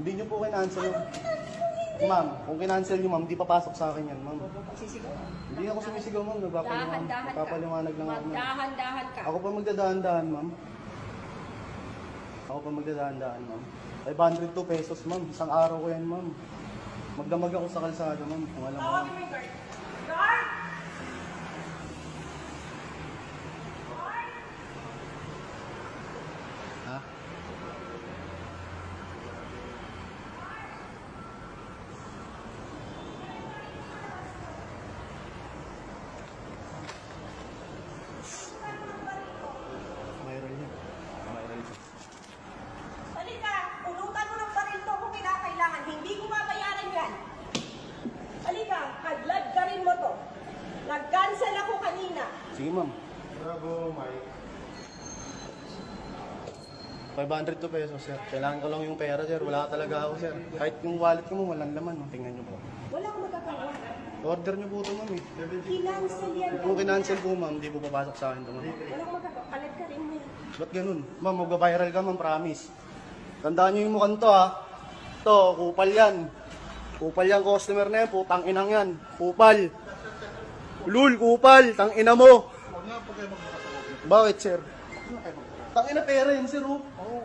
Hindi nyo po kinancel yun. Ma'am, kung kinancel nyo, ma'am, di papasok sa akin yan, ma'am. Sisigaw. Hindi ako sumisigaw, ma'am. Dahan-dahan ka. Nagpapaliwanag lang ako, ma'am. Magdahan-dahan ka. Ako pa magdadahan-dahan, ma'am. Ako pa magdadahan-dahan, ma'am. 502 pesos, ma'am. Isang araw ko yan, ma'am. Magdamag ako sa kalsada, ma'am. Kung alam mo. Tawagin mo yung guard. Guard! Ha? Viral yan. Viral yan. Halika, pulutan mo ng baril to kung kinakailangan. Hindi ko babayaran yan. Halika, hadlad ka rin mo to. Nag-cancel ako kanina. Sige, ma'am. Bravo, Mike. 502 pesos, sir. Kailangan ko lang yung pera, sir. Wala talaga ako, sir. Kahit yung wallet ko mo, walang laman. Oh. Tingnan nyo po. Wala akong magagawa. Order nyo po ito, ma'am. Eh. Kinancel yan. Kung kinancel po, ma'am, di po papasok sa akin ito, ma'am. Wala akong magagawa. Kalat ka rin mo yan. Ba't ganun? Ma'am, magbabiral ka, ma'am, promise. Tandaan nyo yung mukhang to, ha. Ito, kupal yan. Kupal yan, customer na yan. Putang inang yan. Kupal. Lul, kupal. Tang ina mo. Huwag nga po kayo magpapasok. Bakit, sir? Tang ina pera yan, sir, oh. Oo,